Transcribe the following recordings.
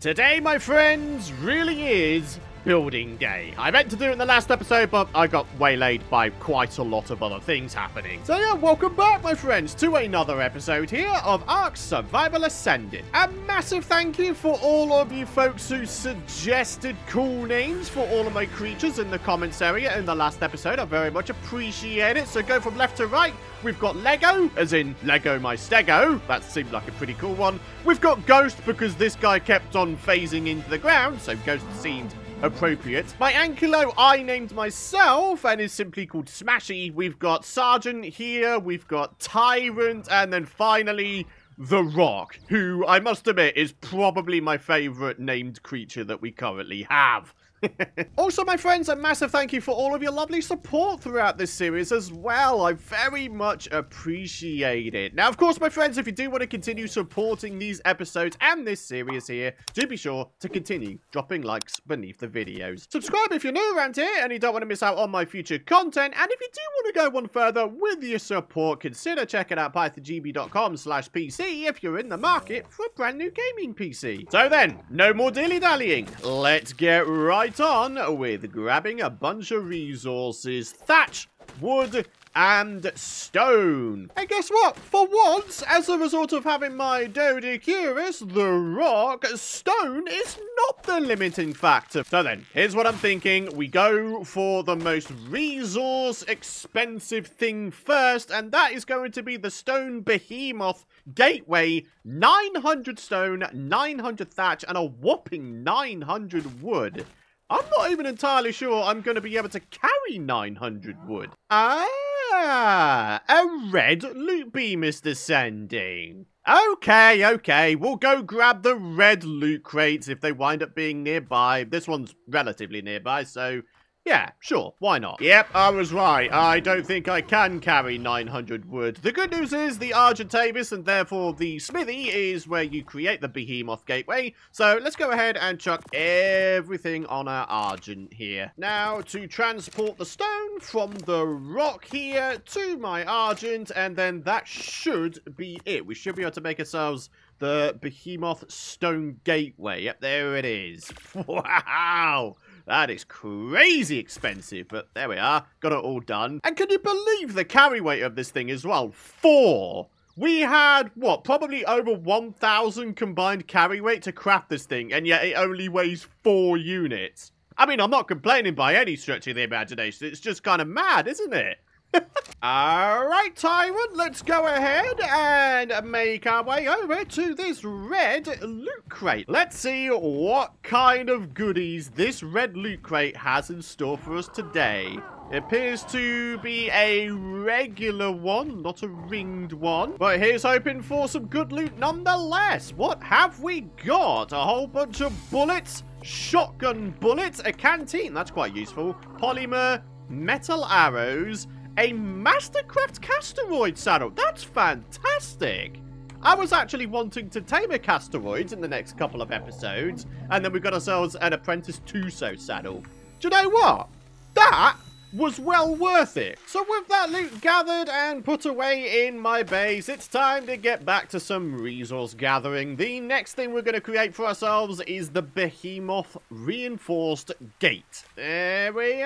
Today, my friends, really is building day. I meant to do it in the last episode, but I got waylaid by quite a lot of other things happening. So yeah, welcome back, my friends, to another episode here of ARK Survival Ascended. A massive thank you for all of you folks who suggested cool names for all of my creatures in the comments area in the last episode. I very much appreciate it. So go from left to right. We've got Lego, as in Lego my Stego. That seemed like a pretty cool one. We've got Ghost, because this guy kept on phasing into the ground, so Ghost seemed appropriate. My Ankylo I named myself and is simply called Smashy. We've got Sergeant here, we've got Tyrant, and then finally The Rock, who I must admit is probably my favorite named creature that we currently have. Also, my friends, a massive thank you for all of your lovely support throughout this series as well. I very much appreciate it. Now, of course, my friends, if you do want to continue supporting these episodes and this series here, do be sure to continue dropping likes beneath the videos. Subscribe if you're new around here and you don't want to miss out on my future content. And if you do want to go one further with your support, consider checking out pythongb.com/PC if you're in the market for a brand new gaming PC. So then, no more dilly-dallying. Let's get right on with grabbing a bunch of resources: thatch, wood, and stone. And guess what? For once, as a result of having my Dodecurus, the rock, stone is not the limiting factor. So then, here's what I'm thinking. We go for the most resource expensive thing first, and that is going to be the stone Behemoth gateway. 900 stone, 900 thatch, and a whopping 900 wood. I'm not even entirely sure I'm going to be able to carry 900 wood. Ah, a red loot beam is descending. Okay, we'll go grab the red loot crates if they wind up being nearby. This one's relatively nearby, so yeah, sure, why not? Yep, I was right. I don't think I can carry 900 wood. The good news is the Argentavis and therefore the smithy is where you create the Behemoth gateway. So let's go ahead and chuck everything on our Argent here. Now, to transport the stone from the rock here to my Argent, and then that should be it. We should be able to make ourselves the Behemoth stone gateway. Yep, there it is. Wow! That is crazy expensive, but there we are. Got it all done. And can you believe the carry weight of this thing as well? 4. We had, what, probably over 1,000 combined carry weight to craft this thing, and yet it only weighs 4 units. I mean, I'm not complaining by any stretch of the imagination. It's just kind of mad, isn't it? Alright, Tyrant, let's go ahead and make our way over to this red loot crate. Let's see what kind of goodies this red loot crate has in store for us today. It appears to be a regular one, not a ringed one. But here's hoping for some good loot nonetheless. What have we got? A whole bunch of bullets, shotgun bullets, a canteen, that's quite useful, polymer, metal arrows, a Mastercraft Casteroid saddle. That's fantastic. I was actually wanting to tame a Casteroids in the next couple of episodes, and then we got ourselves an Apprentice Tuso saddle. Do you know what? That was well worth it. So with that loot gathered and put away in my base, it's time to get back to some resource gathering. The next thing we're going to create for ourselves is the Behemoth Reinforced Gate. There we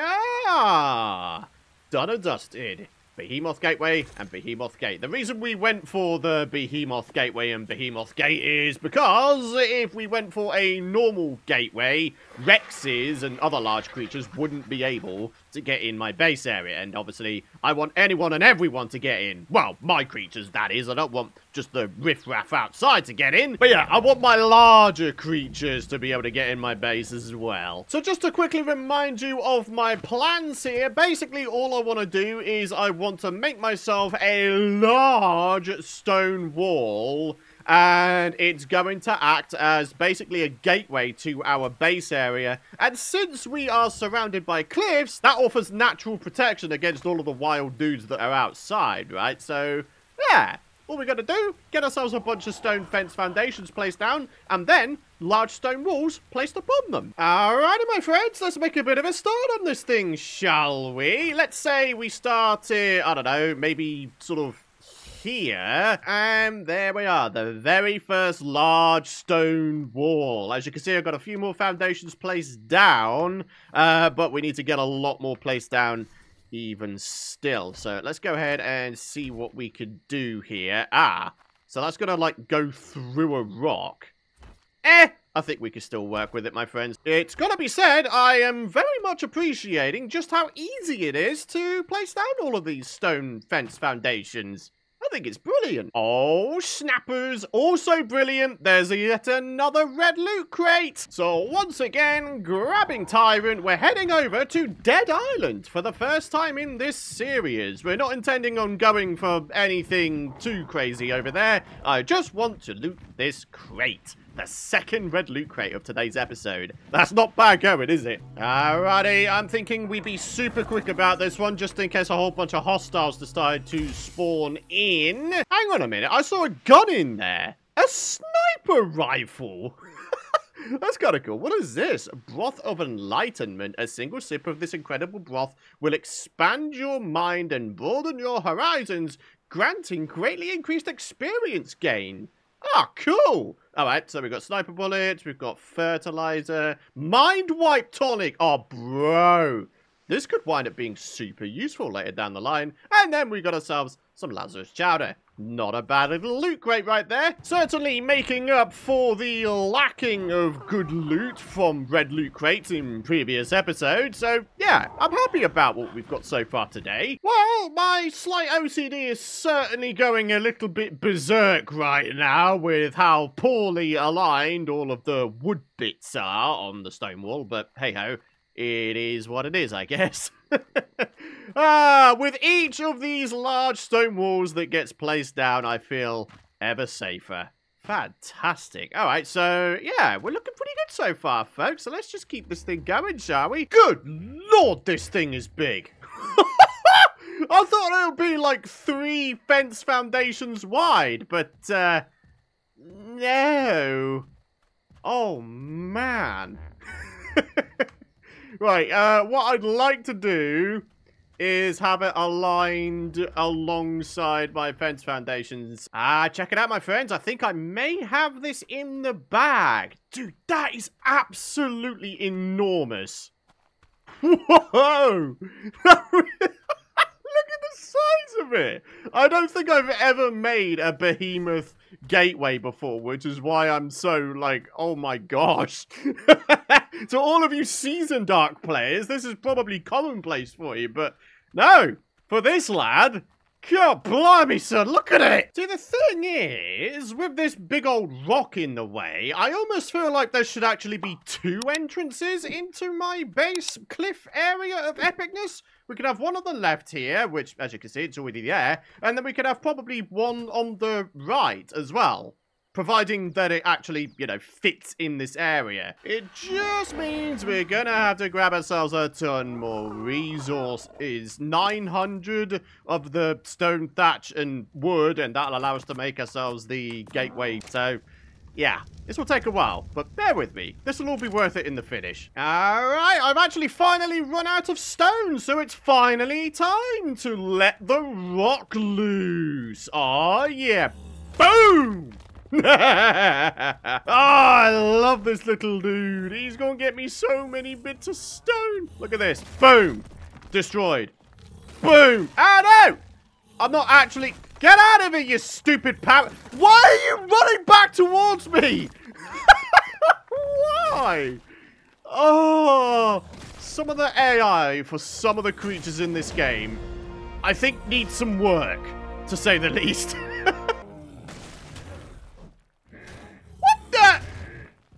are. Done and dusted. Behemoth Gateway and Behemoth Gate. The reason we went for the Behemoth Gateway and Behemoth Gate is because if we went for a normal gateway, Rexes and other large creatures wouldn't be able to get in my base area. And obviously, I want anyone and everyone to get in. Well, my creatures, that is. I don't want just the riffraff outside to get in. But yeah, I want my larger creatures to be able to get in my base as well. So just to quickly remind you of my plans here, basically all I want to do is I want to make myself a large stone wall, and it's going to act as basically a gateway to our base area. And since we are surrounded by cliffs, that offers natural protection against all of the wild dudes that are outside, right? So, yeah. All we got to do, get ourselves a bunch of stone fence foundations placed down, and then large stone walls placed upon them. Alrighty, my friends, let's make a bit of a start on this thing, shall we? Let's say we start, I don't know, maybe sort of here, and there we are, the very first large stone wall. As you can see, I've got a few more foundations placed down, but we need to get a lot more placed down even still. So let's go ahead and see what we could do here. So that's gonna, like, go through a rock. I think we can still work with it, my friends. It's gotta be said, I am very much appreciating just how easy it is to place down all of these stone fence foundations. I think it's brilliant. Oh, snappers. Also brilliant. There's yet another red loot crate. So once again, grabbing Tyrant, we're heading over to Dead Island for the first time in this series. We're not intending on going for anything too crazy over there. I just want to loot this crate. The second red loot crate of today's episode. That's not bad going, is it? Alrighty, I'm thinking we'd be super quick about this one, just in case a whole bunch of hostiles decide to spawn in. Hang on a minute, I saw a gun in there. A sniper rifle. That's kind of cool. What is this? Broth of Enlightenment. A single sip of this incredible broth will expand your mind and broaden your horizons, granting greatly increased experience gain. Ah, cool. All right, so we've got sniper bullets, we've got fertilizer, mind wipe tonic. Oh, bro. This could wind up being super useful later down the line. And then we got ourselves some Lazarus chowder. Not a bad little loot crate right there. Certainly making up for the lacking of good loot from red loot crates in previous episodes. So, yeah, I'm happy about what we've got so far today. Well, my slight OCD is certainly going a little bit berserk right now with how poorly aligned all of the wood bits are on the stone wall. But, hey-ho, it is what it is, I guess. With each of these large stone walls that gets placed down, I feel ever safer. Fantastic. All right, so, yeah, we're looking pretty good so far, folks. So let's just keep this thing going, shall we? Good Lord, this thing is big. I thought it would be like 3 fence foundations wide, but, no. Oh, man. Right, what I'd like to do is have it aligned alongside my fence foundations. Check it out, my friends. I think I may have this in the bag. Dude, that is absolutely enormous. Whoa! Look at the size of it. I don't think I've ever made a Behemoth gateway before, which is why I'm so, like, oh my gosh. To all of you seasoned ARK players, this is probably commonplace for you, but no, for this lad, God blimey, son, look at it! See, the thing is, with this big old rock in the way, I almost feel like there should actually be 2 entrances into my base cliff area of epicness. We could have one on the left here, which, as you can see, it's already there, and then we could have probably one on the right as well. Providing that it actually, you know, fits in this area. It just means we're gonna have to grab ourselves a ton more resources. 900 of the stone thatch and wood, and that'll allow us to make ourselves the gateway. So, yeah, this will take a while, but bear with me. This will all be worth it in the finish. Alright, I've actually finally run out of stone, so it's finally time to let the rock loose. Oh, yeah. Boom! Oh, I love this little dude. He's gonna get me so many bits of stone. Look at this. Boom. Destroyed. Boom. Oh, no. I'm not actually... Get out of it, you stupid power. Why are you running back towards me? Why? Oh, some of the AI for some of the creatures in this game, I think needs some work, to say the least.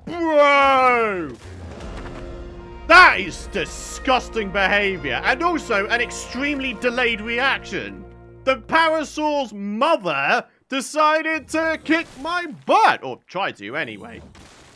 Bro! That is disgusting behavior, and also an extremely delayed reaction. The Parasaur's mother decided to kick my butt, or tried to anyway.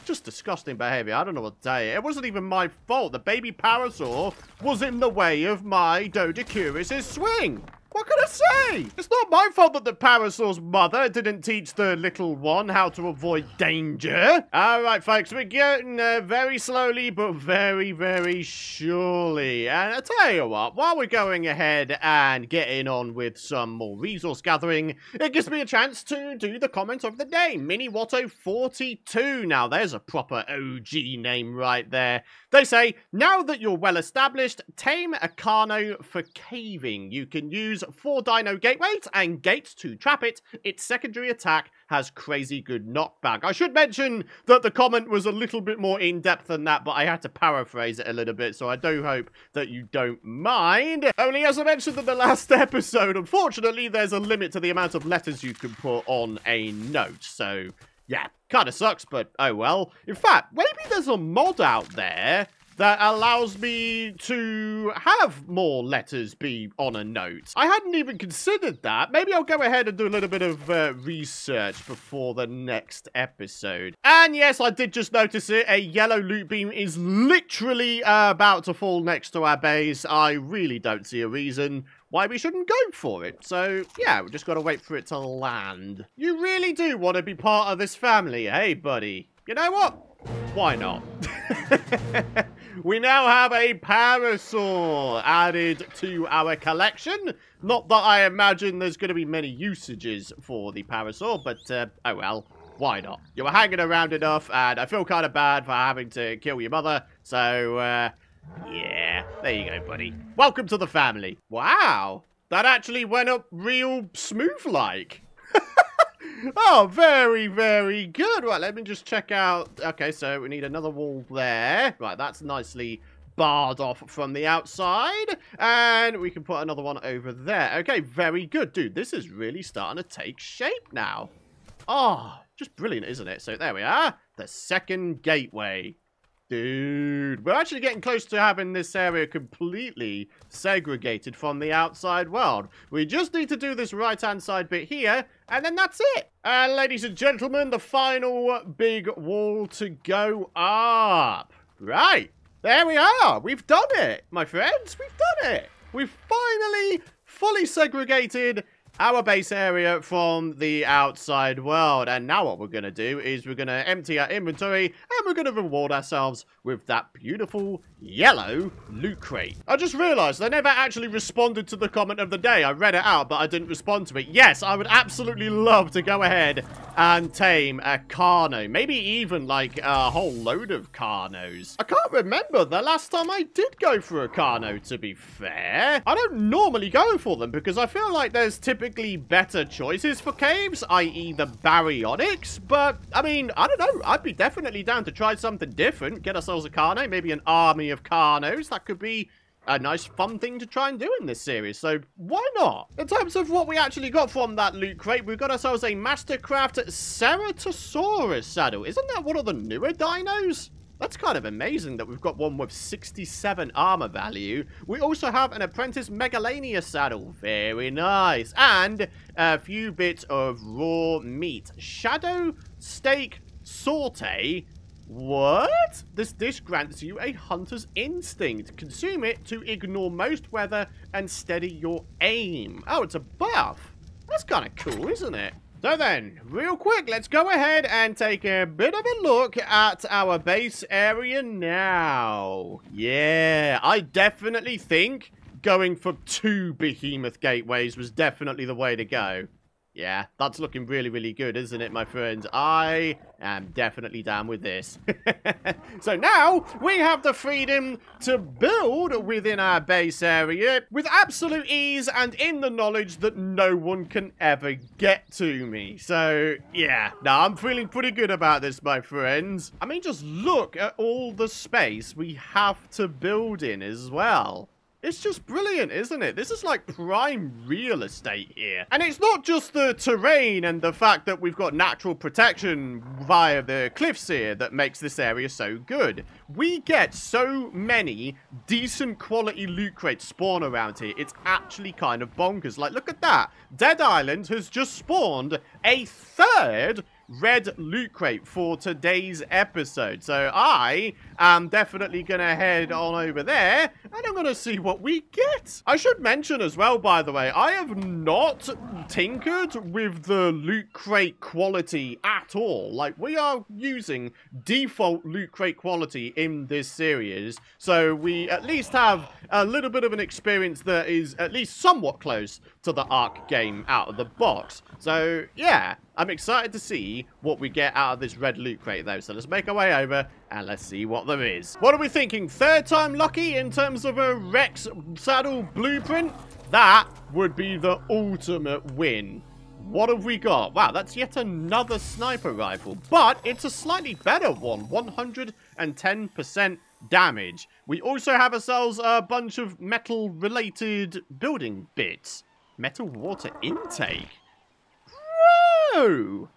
Just disgusting behavior, I don't know what to tell you. It wasn't even my fault. The baby Parasaur was in the way of my Dodocuris' swing. What could gotta say, it's not my fault that the Parasaur's mother didn't teach the little one how to avoid danger. All right, folks, we're getting very slowly, but very, very surely. And I tell you what, while we're going ahead and getting on with some more resource gathering, it gives me a chance to do the comment of the day. Mini Watto 42. Now, there's a proper OG name right there. They say, now that you're well established, tame a Carno for caving. You can use 4 dino gateways and gates to trap it. Its secondary attack has crazy good knockback. I should mention that the comment was a little bit more in-depth than that, but I had to paraphrase it a little bit, so I do hope that you don't mind. Only as I mentioned in the last episode, unfortunately, there's a limit to the amount of letters you can put on a note, so yeah, kind of sucks, but oh well. In fact, maybe there's a mod out there that allows me to have more letters be on a note. I hadn't even considered that. Maybe I'll go ahead and do a little bit of research before the next episode. And yes, I did just notice it. A yellow loot beam is literally about to fall next to our base. I really don't see a reason why we shouldn't go for it. So, yeah, we just got to wait for it to land. You really do want to be part of this family, hey, buddy? You know what? Why not? We now have a Parasaur added to our collection. Not that I imagine there's going to be many usages for the Parasaur, but, oh well, why not? You were hanging around enough, and I feel kind of bad for having to kill your mother, so, yeah, there you go, buddy. Welcome to the family. Wow, that actually went up real smooth-like. Oh, very, very good. Right, let me just check out. Okay, so we need another wall there. Right, that's nicely barred off from the outside. And we can put another one over there. Okay, very good. Dude, this is really starting to take shape now. Oh, just brilliant, isn't it? So there we are. The second gateway. Dude, we're actually getting close to having this area completely segregated from the outside world. We just need to do this right-hand side bit here, and then that's it. And ladies and gentlemen, the final big wall to go up. Right, there we are. We've done it, my friends. We've done it. We've finally fully segregated our base area from the outside world. And now what we're going to do is we're going to empty our inventory and we're going to reward ourselves with that beautiful yellow loot crate. I just realized I never actually responded to the comment of the day. I read it out, but I didn't respond to it. Yes, I would absolutely love to go ahead and tame a Carno. Maybe even like a whole load of Carnos. I can't remember the last time I did go for a Carno, to be fair. I don't normally go for them because I feel like there's typically better choices for caves, i.e. the baryonyx. But, I mean, I don't know. I'd be definitely down to try something different. Get ourselves a Carno, maybe an army of Carnos. That could be a nice fun thing to try and do in this series, so why not? In terms of what we actually got from that loot crate, we've got ourselves a Mastercraft Ceratosaurus saddle. Isn't that one of the newer dinos? That's kind of amazing that we've got one with 67 armor value. We also have an Apprentice Megalania saddle. Very nice. And a few bits of raw meat. Shadow Steak Saute. What? This dish grants you a hunter's instinct. Consume it to ignore most weather and steady your aim. Oh, it's a buff. That's kind of cool, isn't it? So then, real quick, let's go ahead and take a bit of a look at our base area now. Yeah, I definitely think going for 2 Behemoth gateways was definitely the way to go. Yeah, that's looking really, really good, isn't it, my friends? I am definitely down with this. So now, we have the freedom to build within our base area with absolute ease and in the knowledge that no one can ever get to me. So, yeah, now I'm feeling pretty good about this, my friends. I mean, just look at all the space we have to build in as well. It's just brilliant, isn't it? This is like prime real estate here. And it's not just the terrain and the fact that we've got natural protection via the cliffs here that makes this area so good. We get so many decent quality loot crates spawn around here. It's actually kind of bonkers. Like, look at that. Dead Island has just spawned a third red loot crate for today's episode. So I am definitely going to head on over there and I'm going to see what we get. I should mention as well, by the way, I have not tinkered with the loot crate quality at all. Like, we are using default loot crate quality in this series. So we at least have a little bit of an experience that is at least somewhat close to the ARK game out of the box. So yeah, I'm excited to see what we get out of this red loot crate though. So let's make our way over and let's see what there is. What are we thinking? Third time lucky in terms of a Rex saddle blueprint? That would be the ultimate win. What have we got? Wow, that's yet another sniper rifle, but it's a slightly better one. 110% damage. We also have ourselves a bunch of metal-related building bits. Metal water intake. Bro!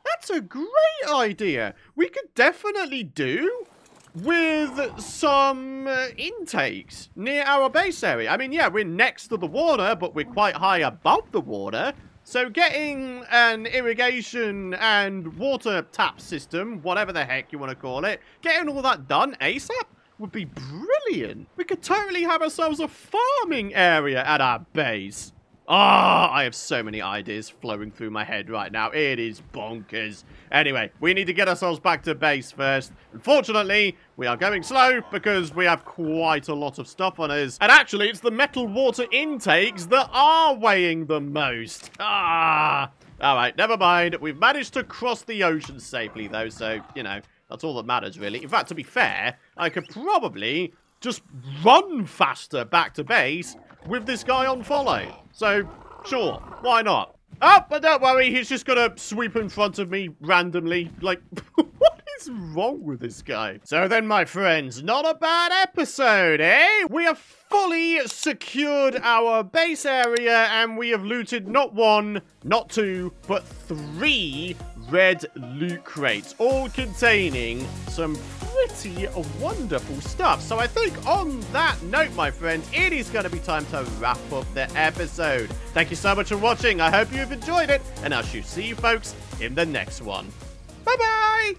That's a great idea. We could definitely do with some intakes near our base area. I mean, yeah, we're next to the water, but we're quite high above the water. So getting an irrigation and water tap system, whatever the heck you want to call it, getting all that done ASAP would be brilliant. We could totally have ourselves a farming area at our base. Ah, I have so many ideas flowing through my head right now. It is bonkers. Anyway, we need to get ourselves back to base first. Unfortunately, we are going slow because we have quite a lot of stuff on us. And actually, it's the metal water intakes that are weighing the most. Ah. All right, never mind. We've managed to cross the ocean safely, though. So, you know, that's all that matters, really. In fact, to be fair, I could probably just run faster back to base with this guy on follow. So, sure, why not? Oh, but don't worry, he's just gonna sweep in front of me randomly. Like, what is wrong with this guy? So then, my friends, not a bad episode, eh? We have fully secured our base area, and we have looted not one, not two, but 3 red loot crates, all containing some pretty wonderful stuff. So I think on that note, my friends, it is going to be time to wrap up the episode. Thank you so much for watching. I hope you've enjoyed it, and I shall see you folks in the next one. Bye-bye!